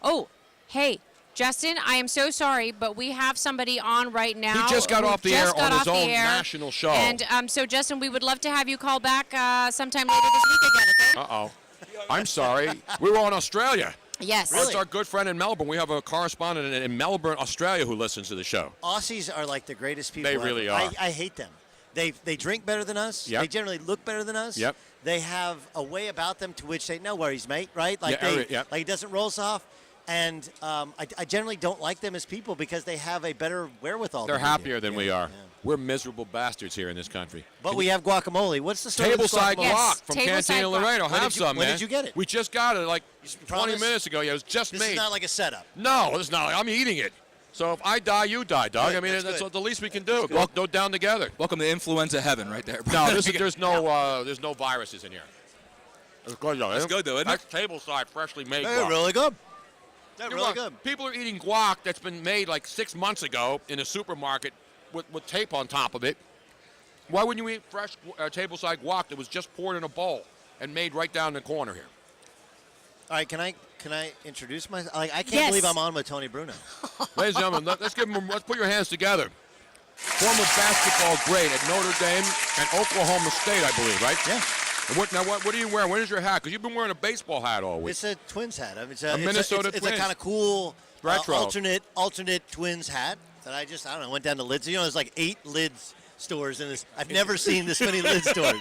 Oh, hey, Justin, I am so sorry, but we have somebody on right now. He just got off the air on his own national show. And so, Justin, we would love to have you call back sometime later this week again, okay? Uh-oh. I'm sorry. We were on Australia. Yes. That's our good friend in Melbourne. We have a correspondent in Melbourne, Australia, who listens to the show. Aussies are like the greatest people They ever. really are. I hate them. They drink better than us. Yep. They generally look better than us. Yep. They have a way about them to which they no worries, mate. Right? Like Yep. it doesn't roll us off. And I generally don't like them as people because they have a better wherewithal. They're happier than we are. Yeah. We're miserable bastards here in this country. But we have guacamole. What's the story? Tableside with guacamole? guac from Cantina Laredo. Have some, man. When did you get it? We just got it like 20 promise? minutes ago. Yeah, it was just This made. is not like a setup. No, it's not. I'm eating it. So if I die, you die, Doug. Good, I mean, that's good. the least we can do. Go down together. Welcome to influenza heaven right there. No, there's no viruses in here. It's good, though. It's good, though, isn't That's tableside freshly made They're guac. really good. They're really good. People are eating guac that's been made like 6 months ago in a supermarket with tape on top of it. Why wouldn't you eat fresh tableside guac that was just poured in a bowl and made right down the corner here? All right, can I introduce myself? I can't believe I'm on with Tony Bruno. Ladies and gentlemen, let's put your hands together. Former basketball great at Notre Dame and Oklahoma State, I believe, right? Yeah. And what are you wearing? What is your hat? Because you've been wearing a baseball hat all week. It's a Twins hat. I mean, it's A Minnesota it's Twins. a kind of cool Retro. alternate Twins hat that I don't know, went down to Lids. You know, there's like 8 Lids stores in this. I've never seen this many Lids stores.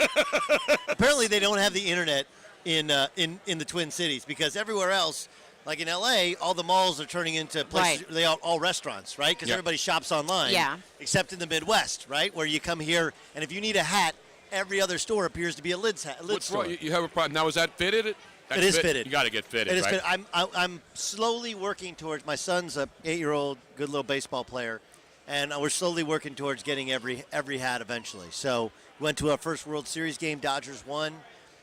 Apparently, they don't have the internet in the Twin Cities because everywhere else, like in LA, all the malls are turning into places. Right. They all restaurants, right? Because everybody shops online. Yeah. Except in the Midwest, right, where you come here and if you need a hat, every other store appears to be a Lids store. You have a problem now? Is that fitted? It is fitted. You got to get fitted. It is right? fitted. I'm slowly working towards. My son's a 8-year-old good little baseball player, and we're slowly working towards getting every hat eventually. So we went to our first World Series game. Dodgers won.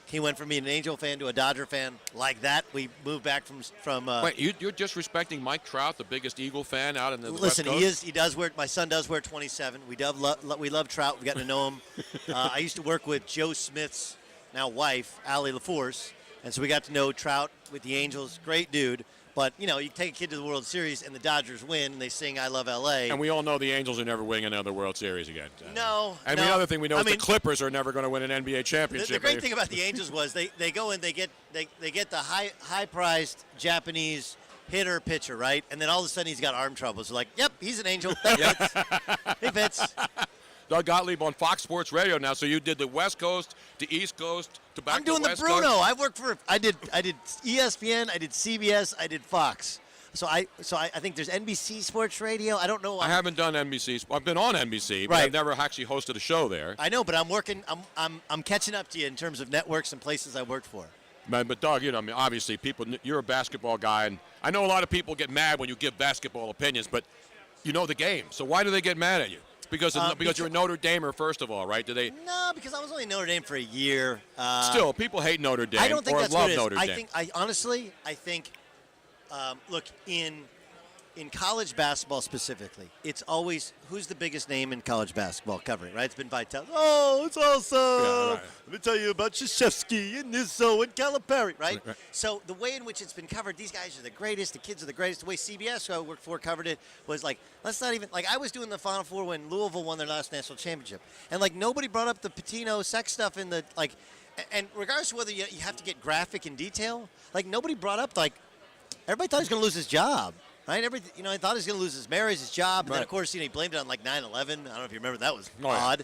He went from being an Angel fan to a Dodger fan like that. We moved back from. Wait, you're disrespecting Mike Trout, the biggest Eagle fan out in the Listen, West Coast? he does wear. My son does wear 27. We love Trout. We've gotten to know him. I used to work with Joe Smith's now wife, Allie LaForce, and so we got to know Trout with the Angels. Great dude. But, you know, you take a kid to the World Series and the Dodgers win and they sing I Love L.A. And we all know the Angels are never winning another World Series again. No. And the other thing we know is the Clippers are never going to win an NBA championship. The great thing about the Angels was they go and they get the high-priced Japanese hitter pitcher, right? And then all of a sudden he's got arm trouble. So like, yep, he's an Angel. That fits. He fits. Doug Gottlieb on Fox Sports Radio now. So you did the West Coast to East Coast to back I'm doing to West the Bruno. Coast. I did ESPN, I did CBS, I did Fox. So I think there's NBC Sports Radio. I don't know. I haven't done NBC. I've been on NBC, but Right. I've never actually hosted a show there. I know, but I'm working. I'm catching up to you in terms of networks and places I worked for. But Doug, you know, I mean, obviously, you're a basketball guy, and I know a lot of people get mad when you give basketball opinions, but you know the game. So why do they get mad at you? Because you're a Notre Damer, first of all, right? Do they? No, because I was only in Notre Dame for a year. Still, people hate Notre Dame I don't think or that's love what it is. Notre Dame. I think, look, in college basketball specifically, it's always who's the biggest name in college basketball covering, right? It's been Vitale. Oh, it's awesome. Yeah, right. Let me tell you about Krzyzewski and Izzo and Calipari, right? Right. So the way in which it's been covered, these guys are the greatest, the kids are the greatest. The way CBS, who I worked for, covered it was like, let's not even, like I was doing the Final Four when Louisville won their last national championship. And like nobody brought up the Pitino sex stuff in the, like, and regardless of whether you have to get graphic in detail, like nobody brought up, like, everybody thought he was going to lose his job. Right, I thought he was going to lose his marriage, his job, and then of course, he blamed it on like 9/11. I don't know if you remember, that was odd.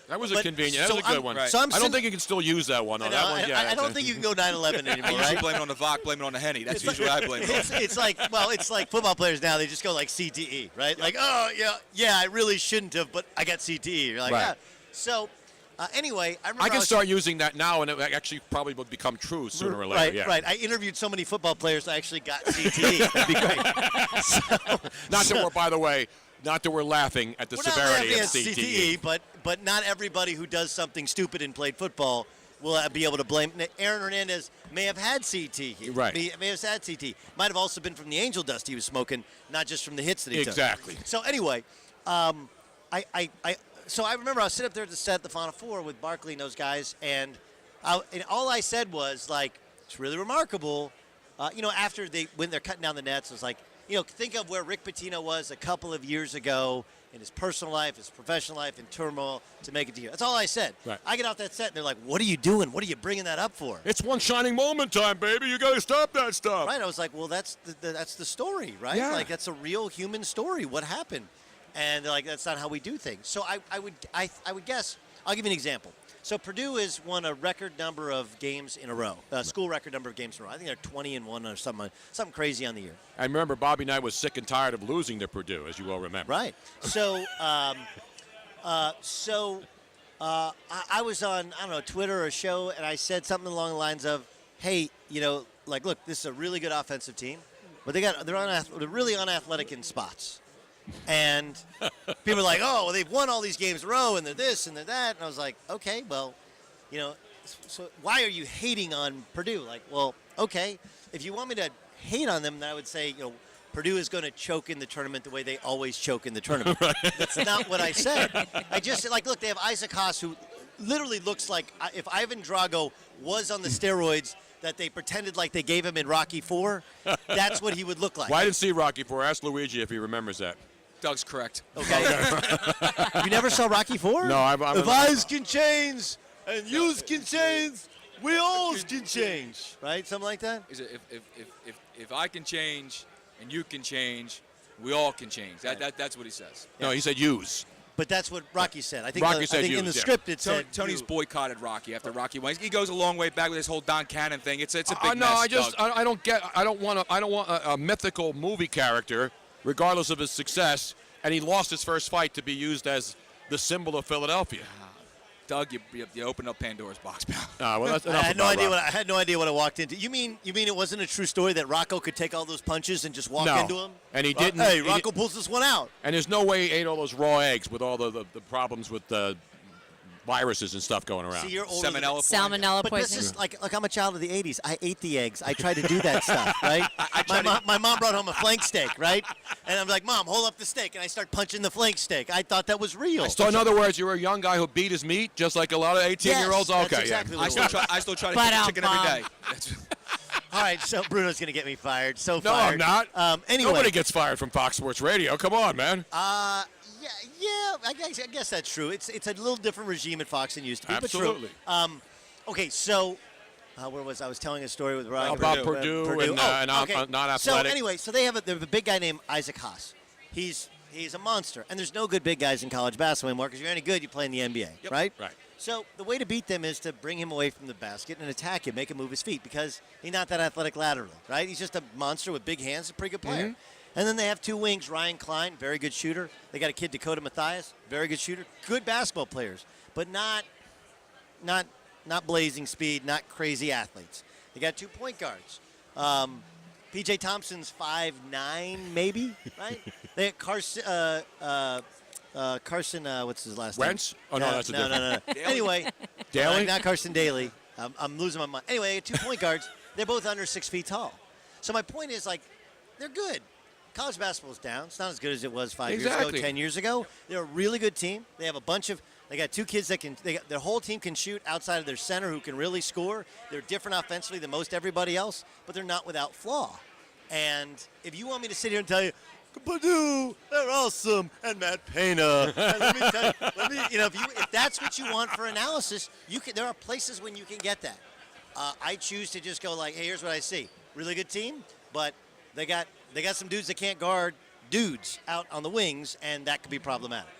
That was a convenient. That was a good one. Right. So I don't think you can still use that one. I don't think you can go 9/11 anymore. I usually blame it on the VOC, blame it on the Henny. That's usually what I blame it on. It's like football players now. They just go like CTE, right? Like, oh yeah, I really shouldn't have, but I got CTE. You're like, right. So. Anyway, I can start using that now, and it actually probably will become true sooner or later. Right. I interviewed so many football players, I actually got CTE. That'd be great. By the way, not that we're laughing at the severity of CTE. But not everybody who does something stupid and played football will be able to blame. Aaron Hernandez may have had CTE. Right. May have had CTE. Might have also been from the angel dust he was smoking, not just from the hits that he took. Exactly. So anyway, So I remember I was sitting up there to set the Final Four with Barkley and those guys, and all I said was, like, it's really remarkable after when they're cutting down the nets, it was like, think of where Rick Pitino was a couple of years ago in his personal life, his professional life, in turmoil to make it to here. That's all I said. Right. I get off that set, and they're like, what are you doing? What are you bringing that up for? It's one shining moment time, baby. You got to stop that stuff. Right. I was like, well, that's the story, right? Yeah. Like, that's a real human story. What happened? And they're like, that's not how we do things. So I would guess, I'll give you an example. So Purdue has won a record number of games in a row, school record number of games in a row. I think they're 20-1 or something crazy on the year. I remember Bobby Knight was sick and tired of losing to Purdue, as you well remember. Right. So, I was on, I don't know, Twitter or a show, and I said something along the lines of, hey, look, this is a really good offensive team, but they're really unathletic in spots. And people are like, oh, well, they've won all these games in a row, and they're this and they're that. And I was like, okay, well, so why are you hating on Purdue? Like, well, okay, if you want me to hate on them, then I would say, Purdue is going to choke in the tournament the way they always choke in the tournament. That's not what I said. I just said, look, they have Isaac Haas, who literally looks like if Ivan Drago was on the steroids that they pretended like they gave him in Rocky IV, that's what he would look like. Well, I didn't see Rocky IV. Ask Luigi if he remembers that. Doug's correct. Okay. You never saw Rocky IV? No, if eyes can change and yous can change, we all can change. Right? Something like that? Is it if I can change and you can change, we all can change. That's what he says. No, he said use. But that's what Rocky said. I think, Rocky said in the yeah. script it said Tony's you. boycotted Rocky after Rocky won. He goes a long way back with this whole Don Cannon thing. It's a big No, mess. I don't want a mythical movie character, regardless of his success, and he lost his first fight to be used as the symbol of Philadelphia. Doug, you opened up Pandora's box, pal. Well, that's I enough had no about idea Rocky. I had no idea what I walked into. You mean it wasn't a true story that Rocco could take all those punches and just walk No. into him? And he didn't. Hey, he Rocco didn't- pulls this one out. And there's no way he ate all those raw eggs with all the problems with the viruses and stuff going around. See, you're older than- Salmonella But this poisoning. is like I'm a child of the 80s. I ate the eggs. I tried to do that stuff, right? My mom brought home a flank steak, right? And I'm like, Mom, hold up the steak. And I start punching the flank steak. I thought that was real. So in other words, you were a young guy who beat his meat, just like a lot of 18-year-olds? Yes, Okay, that's exactly what it was. I still try to But, cook chicken every Bob. day. All right, so Bruno's going to get me fired. So No, fired. I'm not. Anyway. Nobody gets fired from Fox Sports Radio. Come on, man. Yeah, I guess that's true. It's a little different regime at Fox than it used to be. Absolutely. But true. Okay, so where was I? I was telling a story with Ryan About Purdue and not athletic. So anyway, so they have a big guy named Isaac Haas. He's a monster, and there's no good big guys in college basketball anymore because you're any good, you play in the NBA, right? Right. So the way to beat them is to bring him away from the basket and attack him, make him move his feet because he's not that athletic laterally, right? He's just a monster with big hands, a pretty good player. Mm-hmm. And then they have two wings, Ryan Klein, very good shooter. They got a kid, Dakota Mathias, very good shooter. Good basketball players, but not blazing speed, not crazy athletes. They got 2 point guards. P.J. Thompson's 5'9", maybe, right? They had Carson, what's his last Wentz? name? Oh, no, that's a no. Anyway, Daly? not Carson Daly. I'm losing my mind. Anyway, 2 point guards. They're both under 6 feet tall. So my point is, like, they're good. College basketball is down. It's not as good as it was 5 years ago, 10 years ago. They're a really good team. They have a bunch of – they got 2 kids that can – their whole team can shoot outside of their center who can really score. They're different offensively than most everybody else, but they're not without flaw. And if you want me to sit here and tell you, Purdue, they're awesome, and Matt Pena. And let me tell you, if that's what you want for analysis, there are places when you can get that. I choose to just go like, hey, here's what I see. Really good team, but they got some dudes that can't guard dudes out on the wings, and that could be problematic.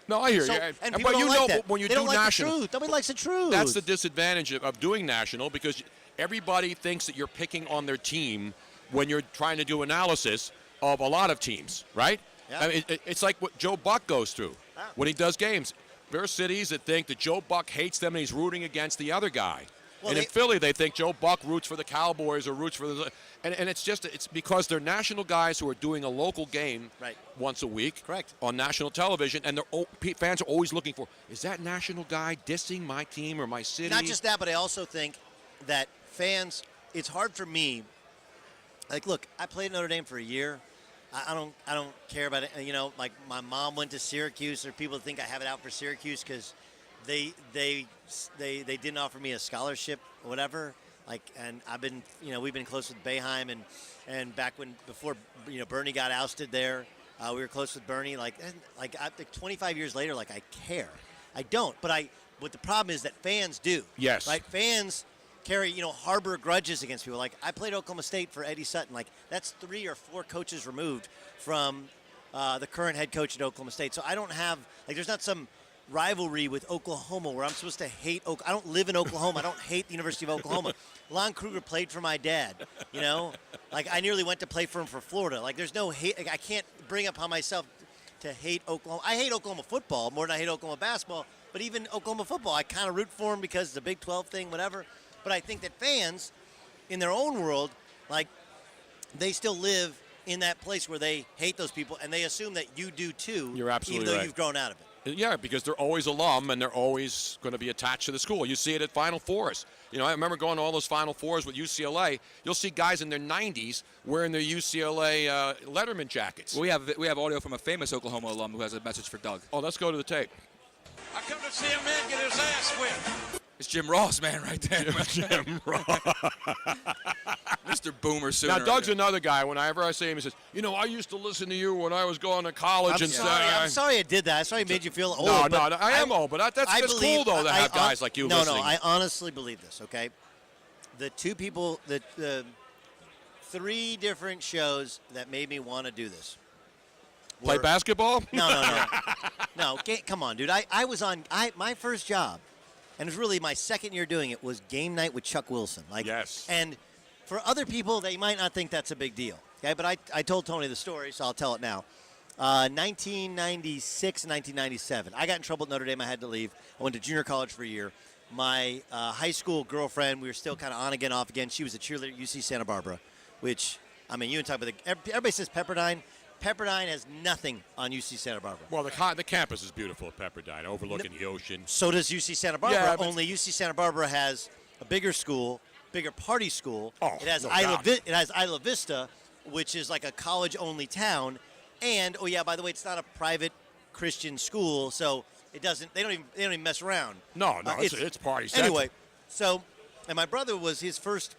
No, I hear So, you. and But people you don't know, like that. when you they do don't like national, the truth. Nobody likes the truth. that's the disadvantage of doing national because everybody thinks that you're picking on their team when you're trying to do analysis of a lot of teams, right? Yeah. I mean, it's like what Joe Buck goes through when he does games. There are cities that think that Joe Buck hates them and he's rooting against the other guy. Well, and in Philly, they think Joe Buck roots for the Cowboys or roots for the – and it's because they're national guys who are doing a local game once a week on national television, and fans are always looking for, is that national guy dissing my team or my city? Not just that, but I also think that fans – it's hard for me – like, look, I played at Notre Dame for a year. I don't care about it. You know, like my mom went to Syracuse. There are people that think I have it out for Syracuse because they didn't offer me a scholarship or whatever. And I've been, we've been close with Boeheim and back before Bernie got ousted there, we were close with Bernie. Like 25 years later, like I care. I don't, but the problem is that fans do. Yes. Right? Fans carry, harbor grudges against people. Like I played Oklahoma State for Eddie Sutton. Like that's 3 or 4 coaches removed from the current head coach at Oklahoma State. So I don't have, there's not some rivalry with Oklahoma where I'm supposed to hate I don't live in Oklahoma. I don't hate the University of Oklahoma. Lon Kruger played for my dad, Like I nearly went to play for him for Florida. Like there's no hate. Like, I can't bring upon myself to hate Oklahoma. I hate Oklahoma football more than I hate Oklahoma basketball. But even Oklahoma football, I kind of root for them because it's a Big 12 thing, whatever. But I think that fans in their own world, like they still live in that place where they hate those people and they assume that you do too. You're absolutely even though right. you've grown out of it. Yeah, because they're always alum and they're always going to be attached to the school. You see it at Final Fours. I remember going to all those Final Fours with UCLA. You'll see guys in their 90s wearing their UCLA Letterman jackets. Well, we have audio from a famous Oklahoma alum who has a message for Doug. Oh, let's go to the tape. I come to see a man get his ass whipped. It's Jim Ross, man, right there. Jim Ross. Mr. Boomer Sooner. Now, Doug's another guy. Whenever I see him, he says, I used to listen to you when I was going to college. I'm sorry I did that. I'm sorry I made you feel old. No, I am old, but that's cool, though, to have guys like you listening. No, I honestly believe this, okay? The two people, the 3 different shows that made me want to do this. Play basketball? No. No, come on, dude. I was on my first job, and it was really my second year doing it, was Game Night with Chuck Wilson. Yes. And for other people, they might not think that's a big deal. Okay, but I told Tony the story, so I'll tell it now. 1996 and 1997. I got in trouble at Notre Dame. I had to leave. I went to junior college for a year. My high school girlfriend, we were still kind of on again, off again. She was a cheerleader at UC Santa Barbara, which, you can talk about everybody says Pepperdine. Pepperdine has nothing on UC Santa Barbara. Well, the campus is beautiful at Pepperdine, overlooking the ocean. So does UC Santa Barbara. Yeah, only UC Santa Barbara has a bigger school, bigger party school. Oh, it has it has Isla Vista, which is like a college-only town. And by the way, it's not a private Christian school, so it doesn't. They don't even mess around. No, it's party central. Anyway, and my brother was his first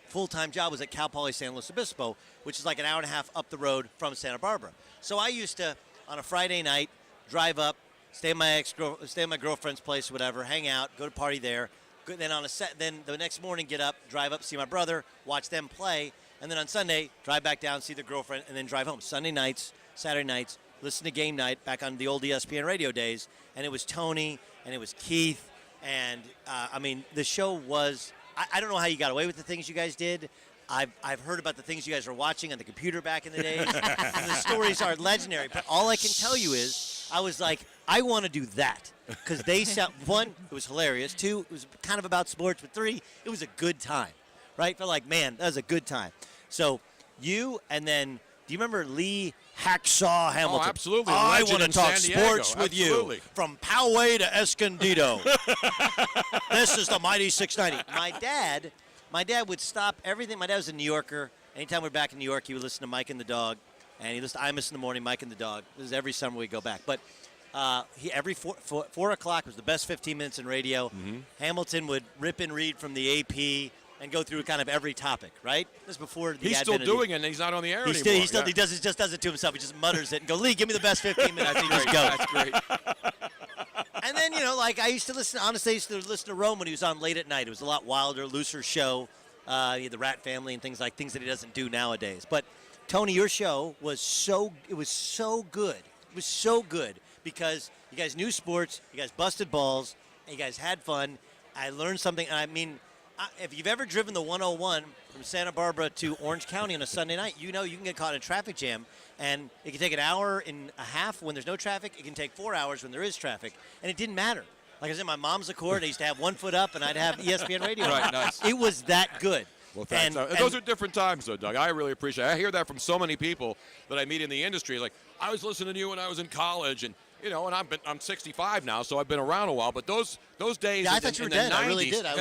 full-time job was at Cal Poly San Luis Obispo, which is like an hour and a half up the road from Santa Barbara. So I used to, on a Friday night, drive up, stay at my girlfriend's place, whatever, hang out, go to party there. Then then the next morning, get up, drive up, see my brother, watch them play, and then on Sunday, drive back down, see the girlfriend, and then drive home. Sunday nights, Saturday nights, listen to Game Night back on the old ESPN radio days, and it was Tony and it was Keith, and the show was. I don't know how you got away with the things you guys did. I've heard about the things you guys were watching on the computer back in the days, and the stories are legendary. But all I can tell you is, I was like, I want to do that because they sound. 1, it was hilarious. 2, it was kind of about sports. But 3, it was a good time, right? Felt like, man, that was a good time. So you and then, do you remember Lee Hacksaw Hamilton? Oh, absolutely. I Legend want to in talk San Diego. sports with Absolutely. you from Poway to Escondido. This is the mighty 690. My dad would stop everything. My dad was a New Yorker. Anytime we're back in New York, he would listen to Mike and the Dog, and he listened to Imus in the morning, Mike and the Dog. This is every summer we go back. But every 4 o'clock was the best 15 minutes in radio. Mm-hmm. Hamilton would rip and read from the AP and go through kind of every topic, right? This is before the He's still doing it, and he's not on the air anymore. He just does it to himself. He just mutters it and go, Lee, give me the best 15 minutes. I think just go. That's great. And then, I used to listen, honestly, I used to listen to Rome when he was on late at night. It was a lot wilder, looser show. He had the Rat Family and things that he doesn't do nowadays. But, Tony, your show was so good. It was so good because you guys knew sports, you guys busted balls, and you guys had fun. I learned something. If you've ever driven the 101 from Santa Barbara to Orange County on a Sunday night, you can get caught in a traffic jam, and it can take an hour and a half when there's no traffic. It can take 4 hours when there is traffic, and it didn't matter. Like I said, my mom's Accord. I used to have 1 foot up, and I'd have ESPN radio. Right, nice. It was that good. Well, thanks. Those are different times, though, Doug. I really appreciate it. I hear that from so many people that I meet in the industry. Like, I was listening to you when I was in college, and and I'm 65 now, so I've been around a while. But those days, I thought you were dead. 90s, I really did. I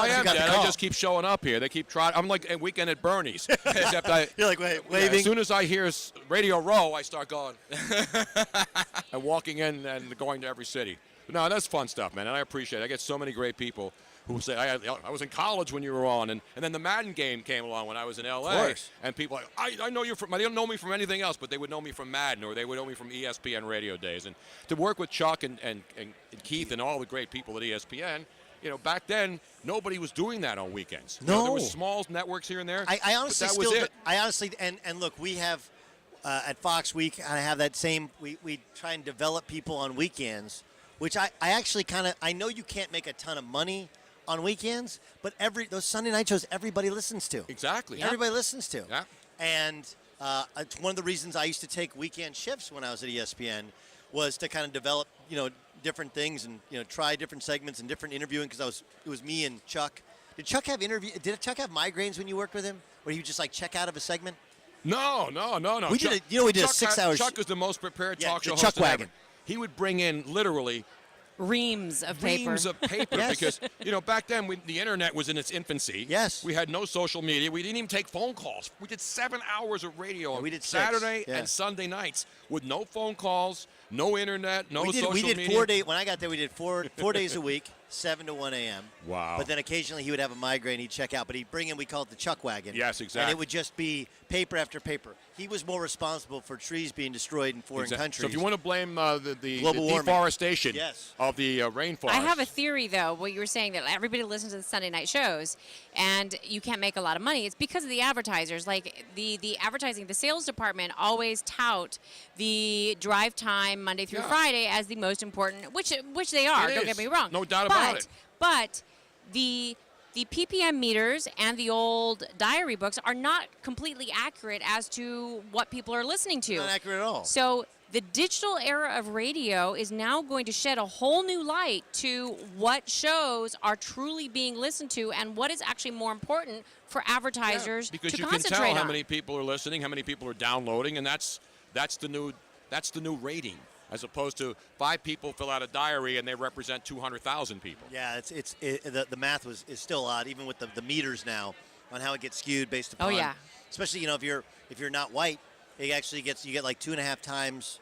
am dead. I just keep showing up here. They keep trying. I'm like a Weekend at Bernie's, except you're like waving. As soon as I hear Radio Row, I start going and walking in and going to every city. No, that's fun stuff, man, and I appreciate it. I get so many great people who say, I was in college when you were on, and then the Madden game came along when I was in L.A. course. And people like, I know you from, they don't know me from anything else, but they would know me from Madden, or they would know me from ESPN radio days. And to work with Chuck and Keith and all the great people at ESPN, back then, nobody was doing that on weekends. No. There were small networks here and there. I honestly but that was it. I honestly, and look, we have, at Fox, we kind of have that same, we try and develop people on weekends, which I actually I know you can't make a ton of money on weekends, but those Sunday night shows everybody listens to. Exactly. Everybody listens to. Yeah. And it's one of the reasons I used to take weekend shifts when I was at ESPN was to kind of develop, different things and, try different segments and different interviewing because it was me and Chuck. Did Chuck have migraines when you worked with him? Where he would just check out of a segment? No. We did a 6 hours. Chuck is the most prepared talk show the host Chuck ever. wagon. He would bring in literally Reams of paper. Yes. Because back then the internet was in its infancy. Yes. We had no social media. We didn't even take phone calls. We did 7 hours of radio on we did 6. Saturday Yeah. and Sunday nights with no phone calls, no internet, no social media. We did 4 days. When I got there, we did four days a week, 7 to 1 a.m. Wow. But then occasionally he would have a migraine. He'd check out. But he'd bring in, we call it the Chuck wagon. Yes, exactly. And it would just be paper after paper. He was more responsible for trees being destroyed in foreign countries. So if you want to blame the Global warming. deforestation Yes. of the rainforest. I have a theory, though, what you were saying, that everybody listens to the Sunday night shows, and you can't make a lot of money. It's because of the advertisers. Like, the advertising, the sales department always tout the drive time Monday through Friday as the most important, which they are, don't get me wrong. No doubt about it. But the PPM meters and the old diary books are not completely accurate as to what people are listening to. Not accurate at all. So the digital era of radio is now going to shed a whole new light to what shows are truly being listened to and what is actually more important for advertisers because to you can concentrate tell how on. many people are listening, how many people are downloading, and that's the new rating. As opposed to 5 people fill out a diary and they represent 200,000 people. Yeah, the math is still odd, even with the meters now, on how it gets skewed based upon. Oh, yeah. Especially if you're not white, it actually you get 2.5 times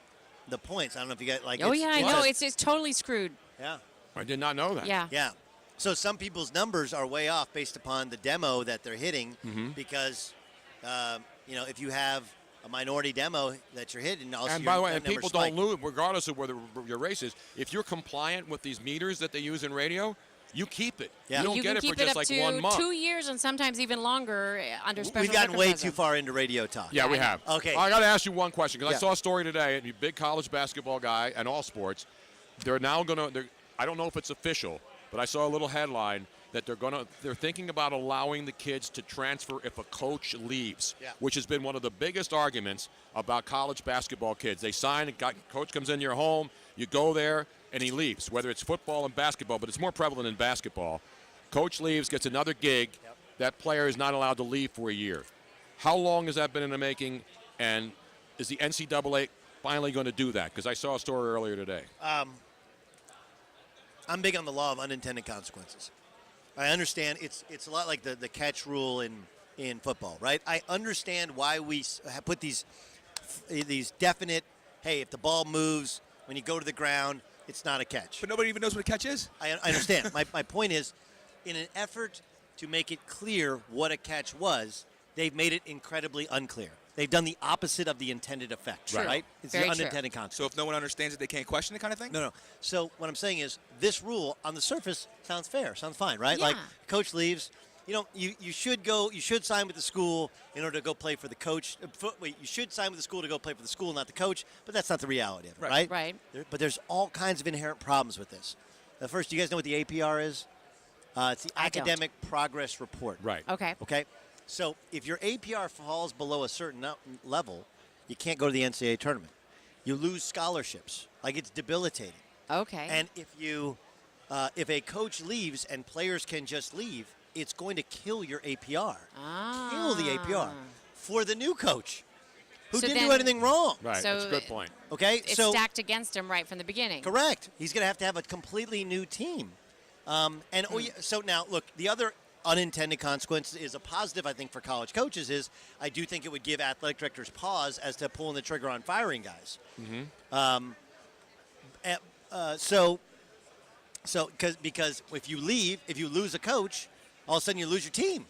the points. I don't know if you get Oh yeah, I know. It's totally screwed. Yeah. I did not know that. Yeah. Yeah. So some people's numbers are way off based upon the demo that they're hitting because, if you have a minority demo that you're hitting. And by the way, and people don't lose, regardless of whether your race is. If you're compliant with these meters that they use in radio, you keep it. Yeah. You don't get it for just like 1 month. 2 years and sometimes even longer under special We've gotten way circumstances. too far into radio talk. Yeah, we have. Okay. I got to ask you one question because Yeah. I saw a story today. A big college basketball guy and all sports. They're now going to. I don't know if it's official, but I saw a little headline that they're thinking about allowing the kids to transfer if a coach leaves, which has been one of the biggest arguments about college basketball kids. They sign, coach comes into your home, you go there, and he leaves, whether it's football and basketball, but it's more prevalent in basketball. Coach leaves, gets another gig. That player is not allowed to leave for a year. How long has that been in the making, and is the NCAA finally going to do that? Because I saw a story earlier today. I'm big on the law of unintended consequences. I understand it's a lot like the catch rule in football, right? I understand why we have put these definite, hey, if the ball moves when you go to the ground, it's not a catch. But nobody even knows what a catch is. I understand. my point is, in an effort to make it clear what a catch was, they've made it incredibly unclear. They've done the opposite of the intended effect, right? It's Very the true. unintended consequence. So if no one understands it, they can't question it, kind of thing? No. So what I'm saying is, this rule on the surface sounds fair, sounds fine, right? Yeah. Like coach leaves, you should sign with the school in order to go play for the coach. You should sign with the school to go play for the school, not the coach. But that's not the reality of it, right? Right. But there's all kinds of inherent problems with this. First, do you guys know what the APR is? It's the I don't. Academic Progress Report. Right. Okay. Okay. So if your APR falls below a certain level, you can't go to the NCAA tournament. You lose scholarships. Like, it's debilitating. Okay. And if a coach leaves and players can just leave, it's going to kill your APR. Kill the APR for the new coach who So didn't do then- anything wrong. Right. So That's a good point. Okay. it's so stacked against him right from the beginning. correct. He's going to have a completely new team. So now, look, the other unintended consequence is a positive, I think, for college coaches is I do think it would give athletic directors pause as to pulling the trigger on firing guys. So So because if you lose a coach, all of a sudden you lose your team,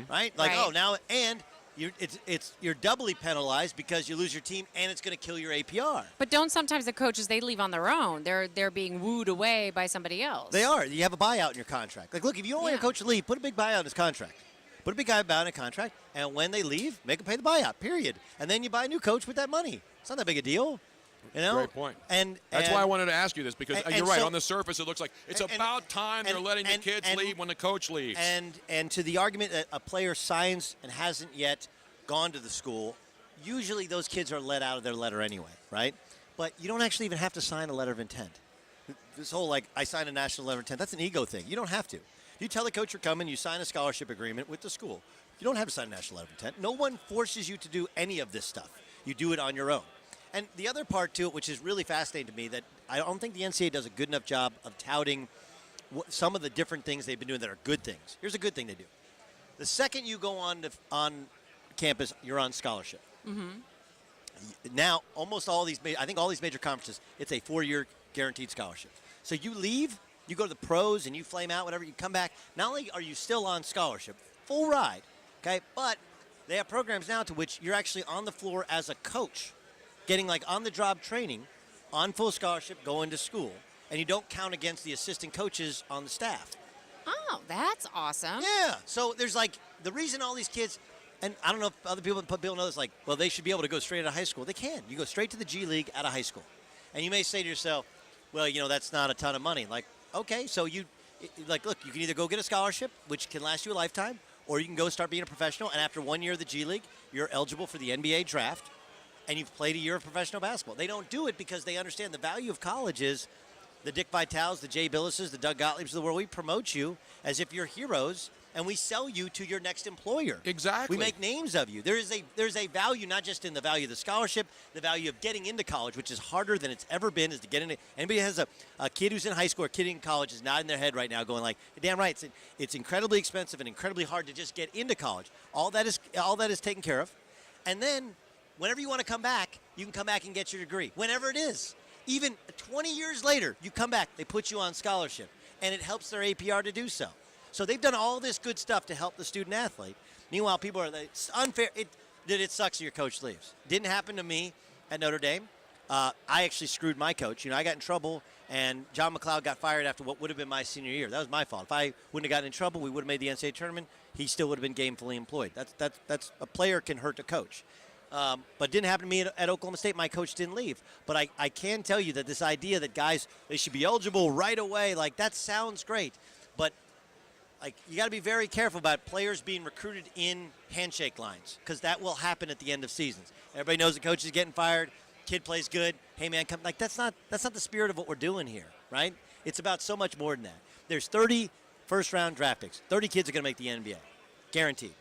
right? Like, Right. oh, now and you're doubly penalized because you lose your team and it's going to kill your APR. But don't sometimes the coaches, they leave on their own. They're being wooed away by somebody else. They are. You have a buyout in your contract. Like, look, if you don't want your Yeah. coach to leave, put a big buyout in his contract. Put a big buyout in a contract, and when they leave, make them pay the buyout, period. And then you buy a new coach with that money. It's not that big a deal. You know? Great point. And That's why I wanted to ask you this, because and you're right. so- On the surface, it looks like it's and- about time they're letting the kids leave when the coach leaves. And to the argument that a player signs and hasn't yet gone to the school, usually those kids are let out of their letter anyway, right? But you don't actually even have to sign a letter of intent. This whole, like, I signed a national letter of intent, that's an ego thing. You don't have to. You tell the coach you're coming, you sign a scholarship agreement with the school. You don't have to sign a national letter of intent. No one forces you to do any of this stuff. You do it on your own. And the other part to it, which is really fascinating to me, that I don't think the NCAA does a good enough job of touting some of the different things they've been doing that are good things. Here's a good thing they do. The second you go on campus, you're on scholarship. Now, almost all these, I think all these major conferences, it's a 4-year guaranteed scholarship. So you leave, you go to the pros, and you flame out, whatever, you come back. Not only are you still on scholarship, full ride, okay, but they have programs now to which you're actually on the floor as a coach, getting like on-the-job training, on full scholarship, going to school, and you don't count against the assistant coaches on the staff. Oh, that's awesome. Yeah. So there's like the reason all these kids, and I don't know if other people know this, like, well, they should be able to go straight out of high school. They can. You go straight to the G League out of high school. And you may say to yourself, well, you know, that's not a ton of money. Like, okay, so look, you can either go get a scholarship, which can last you a lifetime, or you can go start being a professional, and after 1 year of the G League, you're eligible for the NBA draft, and you've played a year of professional basketball. They don't do it because they understand the value of college is the Dick Vitales, the Jay Billises, the Doug Gottliebs of the world. We promote you as if you're heroes, and we sell you to your next employer. Exactly. We make names of you. There's a value, not just in the value of the scholarship, the value of getting into college, which is harder than it's ever been, is to get into. Anybody has a kid who's in high school or kid in college is nodding their head right now going like, damn right, it's incredibly expensive and incredibly hard to just get into college. All that is taken care of. And then whenever you want to come back, you can come back and get your degree. Whenever it is. Even 20 years later, you come back, they put you on scholarship, and it helps their APR to do so. So they've done all this good stuff to help the student athlete. Meanwhile, people are like, it's unfair. It sucks that your coach leaves. Didn't happen to me at Notre Dame. I actually screwed my coach. You know, I got in trouble, and John McLeod got fired after what would have been my senior year. That was my fault. If I wouldn't have gotten in trouble, we would have made the NCAA tournament. He still would have been gainfully employed. That's a player can hurt a coach. But it didn't happen to me at Oklahoma State. My coach didn't leave. But I can tell you that this idea that guys, they should be eligible right away, like that sounds great. But like you got to be very careful about players being recruited in handshake lines because that will happen at the end of seasons. Everybody knows the coach is getting fired. Kid plays good. Hey, man, come. Like that's not the spirit of what we're doing here, right? It's about so much more than that. There's 30 first-round draft picks. 30 kids are going to make the NBA, guaranteed.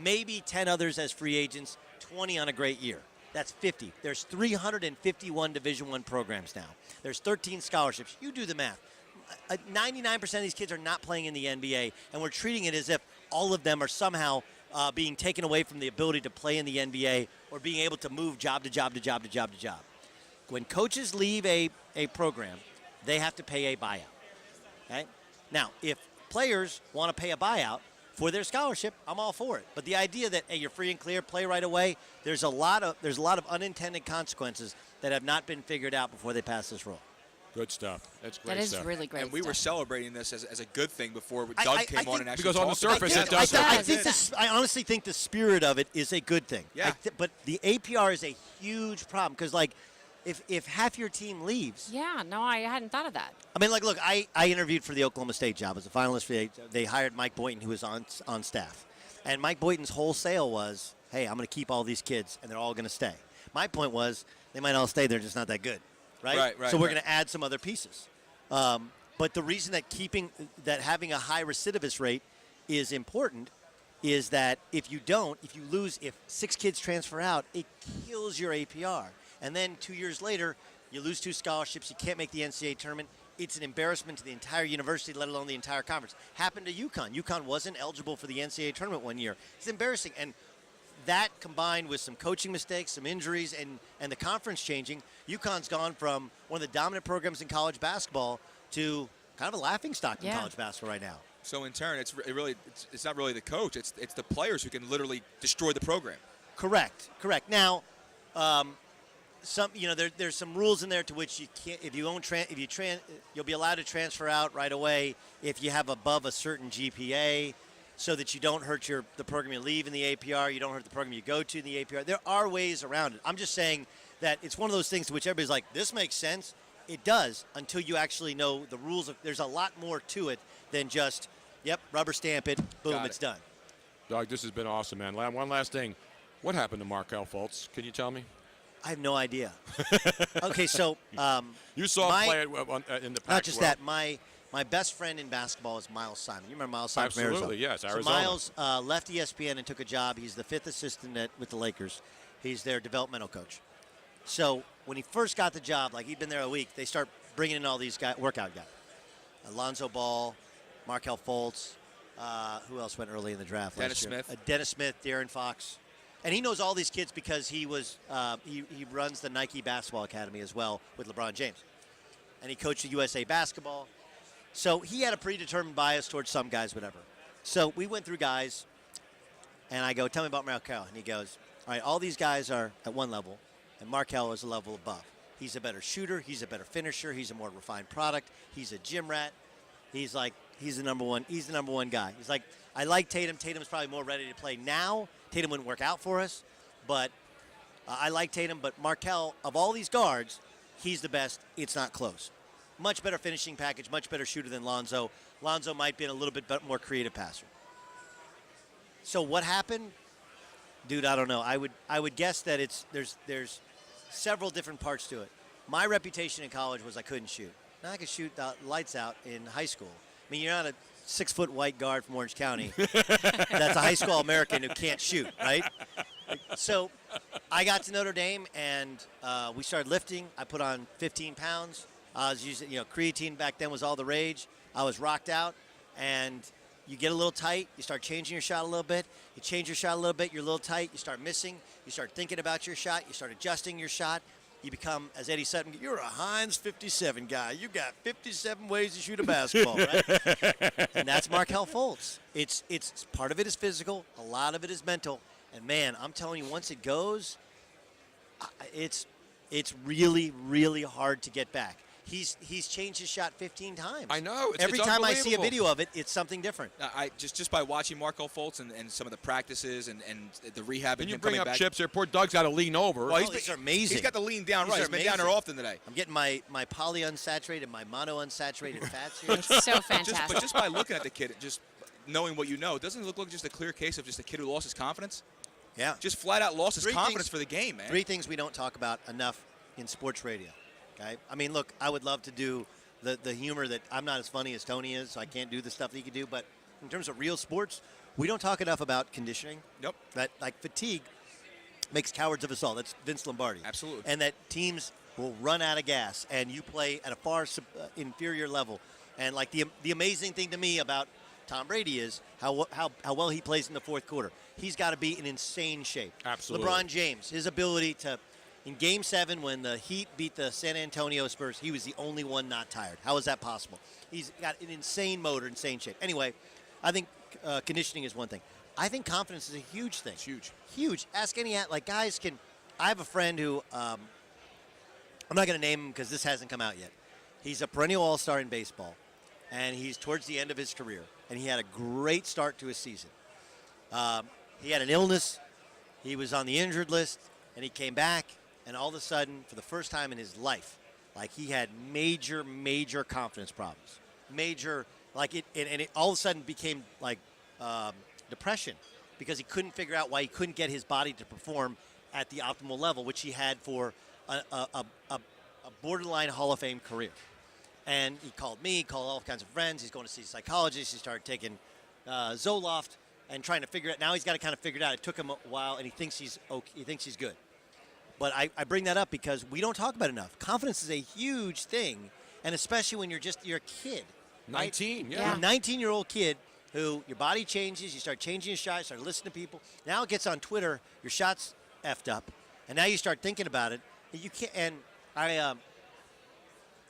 Maybe 10 others as free agents. 20 on a great year. That's 50. There's 351 Division I programs now. There's 13 scholarships. You do the math. 99% of these kids are not playing in the NBA, and we're treating it as if all of them are somehow being taken away from the ability to play in the NBA or being able to move job to job to job to job to job. When coaches leave a program, they have to pay a buyout. Okay? Now, if players want to pay a buyout for their scholarship, I'm all for it. But the idea that, hey, you're free and clear, play right away, there's a lot of unintended consequences that have not been figured out before they pass this rule. Good stuff. That's great That is stuff. really great And we were stuff. celebrating this as a good thing before Doug came on and actually because on the talked about surface it does. I honestly think the spirit of it is a good thing. Yeah. But the APR is a huge problem because, like, if half your team leaves. Yeah, no, I hadn't thought of that. I mean, like, look, I interviewed for the Oklahoma State job as a finalist. They hired Mike Boynton, who was on staff. And Mike Boynton's whole sale was, hey, I'm going to keep all these kids, and they're all going to stay. My point was, they might all stay, they're just not that good, right? Right, so we're right. going to add some other pieces. But the reason that having a high recidivist rate is important is that if you lose, if 6 kids transfer out, it kills your APR. And then 2 years later, you lose 2 scholarships, you can't make the NCAA tournament. It's an embarrassment to the entire university, let alone the entire conference. Happened to UConn. UConn wasn't eligible for the NCAA tournament 1 year. It's embarrassing. And that combined with some coaching mistakes, some injuries, and the conference changing, UConn's gone from one of the dominant programs in college basketball to kind of a laughingstock in Yeah. college basketball right now. So in turn, it's not really the coach. It's the players who can literally destroy the program. Correct. Now, there's some rules in there to which you can't, you'll be allowed to transfer out right away if you have above a certain GPA, so that you don't hurt the program you leave in the APR, you don't hurt the program you go to in the APR. There are ways around it. I'm just saying that it's one of those things to which everybody's like, this makes sense. It does, until you actually know the rules. There's a lot more to it than just, yep, rubber stamp it, boom, it's done. Doug, this has been awesome, man. One last thing. What happened to Markelle Fultz? Can you tell me? I have no idea. Okay, so you saw him play in the Pac-12. Not just that. My best friend in basketball is Miles Simon. You remember Miles Simon from Arizona? Absolutely, yes, Arizona. So Miles left ESPN and took a job. He's the 5th assistant with the Lakers. He's their developmental coach. So when he first got the job, like he'd been there a week, they start bringing in all these workout guys. Alonzo Ball, Markelle Fultz. Who else went early in the draft Dennis last year? Smith. Dennis Smith, De'Aaron Fox. And he knows all these kids because he runs the Nike Basketball Academy as well with LeBron James. And he coached the USA Basketball. So he had a predetermined bias towards some guys, whatever. So we went through guys, and I go, tell me about Markelle. And he goes, all right, all these guys are at one level, and Markelle is a level above. He's a better shooter. He's a better finisher. He's a more refined product. He's a gym rat. He's the number one. He's the number one guy. He's like, I like Tatum. Tatum's probably more ready to play now. Tatum wouldn't work out for us, but I like Tatum. But Markelle, of all these guards, he's the best. It's not close. Much better finishing package, much better shooter than Lonzo. Lonzo might be a little bit more creative passer. So what happened? Dude, I don't know. I would guess that there's several different parts to it. My reputation in college was I couldn't shoot. Now I could shoot the lights out in high school. I mean, you're not a 6-foot white guard from Orange County. That's a high school American who can't shoot, right? So I got to Notre Dame, and we started lifting. I put on 15 pounds. I was using, creatine back then was all the rage. I was rocked out, and you get a little tight. You start changing your shot a little bit. You change your shot a little bit. You're a little tight. You start missing. You start thinking about your shot. You start adjusting your shot. You become, as Eddie Sutton, you're a Heinz 57 guy. You got 57 ways to shoot a basketball, right? And that's Markelle Fultz. It's part of it is physical. A lot of it is mental. And, man, I'm telling you, once it goes, it's really, really hard to get back. He's changed his shot 15 times. I know. Every time I see a video of it, it's something different. I just by watching Markelle Fultz and some of the practices and the rehab. And you him bring coming up back. chips there. Poor Doug's got to lean over. Well, These are amazing. He's got the lean down These right. are He's been down there amazing. often today. I'm getting my poly unsaturated, my mono unsaturated fats here. It's so fantastic. But just by looking at the kid, just knowing what you know, doesn't it look like just a clear case of just a kid who lost his confidence? Yeah. Just flat out lost his Three confidence things- for the game, man. 3 things we don't talk about enough in sports radio. Okay? I mean, look, I would love to do the humor that I'm not as funny as Tony is, so I can't do the stuff that he can do. But in terms of real sports, we don't talk enough about conditioning. Nope. That, like, fatigue makes cowards of us all. That's Vince Lombardi. Absolutely. And that teams will run out of gas, and you play at a far inferior level. And, like, the amazing thing to me about Tom Brady is how well he plays in the fourth quarter. He's got to be in insane shape. Absolutely. LeBron James, his ability to, in Game 7 when the Heat beat the San Antonio Spurs, he was the only one not tired. How is that possible? He's got an insane motor, insane shape. Anyway, I think conditioning is one thing. I think confidence is a huge thing. It's huge. Huge. Ask any, like, guys can, I have a friend who, I'm not going to name him because this hasn't come out yet. He's a perennial all-star in baseball, and he's towards the end of his career, and he had a great start to his season. He had an illness. He was on the injured list, and he came back, and all of a sudden, for the first time in his life, like, he had major, major confidence problems. Major, like, it all of a sudden became, like, depression because he couldn't figure out why he couldn't get his body to perform at the optimal level, which he had for a borderline Hall of Fame career. And he called me, called all kinds of friends. He's going to see a psychologist. He started taking Zoloft and trying to figure it. Now he's got to kind of figure it out. It took him a while, and he thinks he's okay. He thinks he's good. But I bring that up because we don't talk about it enough. Confidence is a huge thing, and especially when you're a kid. 19, Yeah. You're a 19-year-old kid who your body changes. You start changing your shot. You start listening to people. Now it gets on Twitter. Your shot's effed up, and now you start thinking about it. You can't. And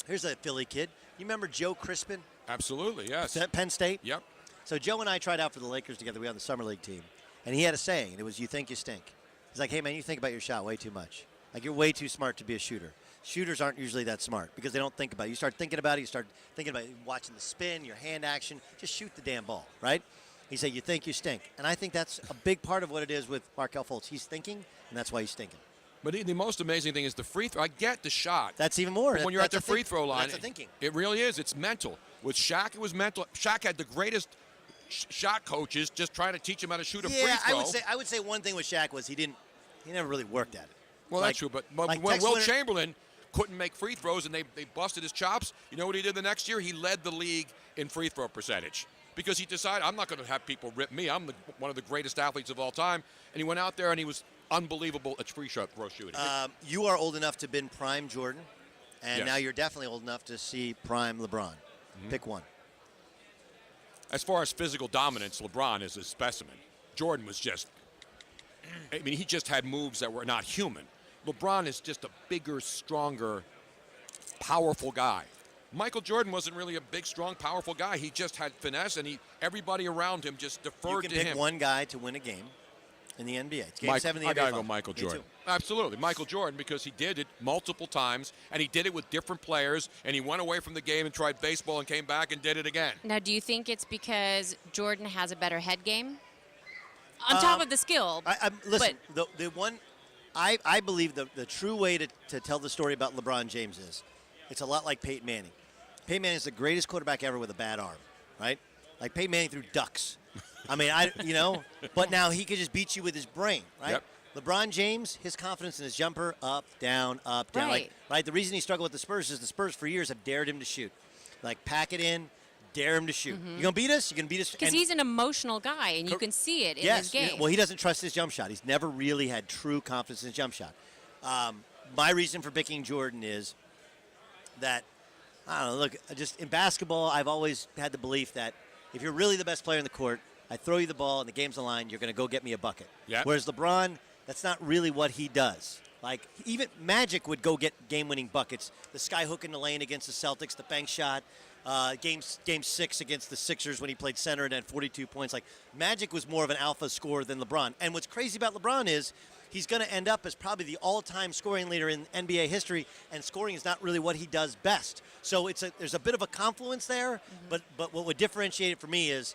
here's a Philly kid. You remember Joe Crispin? Absolutely, yes. Penn State? Yep. So Joe and I tried out for the Lakers together. We were on the summer league team. And he had a saying, and it was, "You think you stink." He's like, "Hey, man, you think about your shot way too much. Like, you're way too smart to be a shooter." Shooters aren't usually that smart because they don't think about it. You start thinking about it. You start thinking about watching the spin, your hand action. Just shoot the damn ball, right? He said, "You think you stink." And I think that's a big part of what it is with Markelle Fultz. He's thinking, and that's why he's stinking. But the most amazing thing is the free throw. I get the shot. That's even more. But when you're at the That's free throw line, That's the thinking. it really is. It's mental. With Shaq, it was mental. Shaq had the greatest shot coaches just trying to teach him how to shoot a free throw. I would say one thing with Shaq was he never really worked at it. Well, that's true. But like when Tex Will Winter- Chamberlain couldn't make free throws and they busted his chops, you know what he did the next year? He led the league in free throw percentage because he decided, I'm not going to have people rip me. I'm one of the greatest athletes of all time. And he went out there and he was unbelievable at free throw shooting. You are old enough to have been prime Jordan, and Yes. now you're definitely old enough to see prime LeBron. Pick one. As far as physical dominance, LeBron is a specimen. Jordan was just, I mean, he just had moves that were not human. LeBron is just a bigger, stronger, powerful guy. Michael Jordan wasn't really a big, strong, powerful guy. He just had finesse, and everybody around him just You deferred can to pick him. one guy to win a game in the NBA. It's game 7 of the I NBA. gotta go Finals. Michael Me Jordan. too. Absolutely, Michael Jordan, because he did it multiple times, and he did it with different players, and he went away from the game and tried baseball and came back and did it again. Now, do you think it's because Jordan has a better head game? On top of the skill. Listen, the one, I believe the true way to tell the story about LeBron James is, it's a lot like Peyton Manning. Peyton Manning is the greatest quarterback ever with a bad arm, right? Like Peyton Manning threw ducks. I mean, but now he could just beat you with his brain, right? Yep. LeBron James, his confidence in his jumper, up, down, up, down. Right. Right? The reason he struggled with the Spurs is the Spurs for years have dared him to shoot. Like, pack it in, dare him to shoot. You going to beat us? You going to beat us? Because he's an emotional guy, and you can see it in his game. Well, he doesn't trust his jump shot. He's never really had true confidence in his jump shot. My reason for picking Jordan is that, I don't know, look, just in basketball, I've always had the belief that if you're really the best player in the court, I throw you the ball and the game's on the line, you're going to go get me a bucket. Yep. Whereas LeBron, that's not really what he does. Like, even Magic would go get game-winning buckets. The sky hook in the lane against the Celtics, the bank shot, game 6 against the Sixers when he played center and had 42 points. Like, Magic was more of an alpha scorer than LeBron. And what's crazy about LeBron is he's going to end up as probably the all-time scoring leader in NBA history, and scoring is not really what he does best. So there's a bit of a confluence there, but what would differentiate it for me is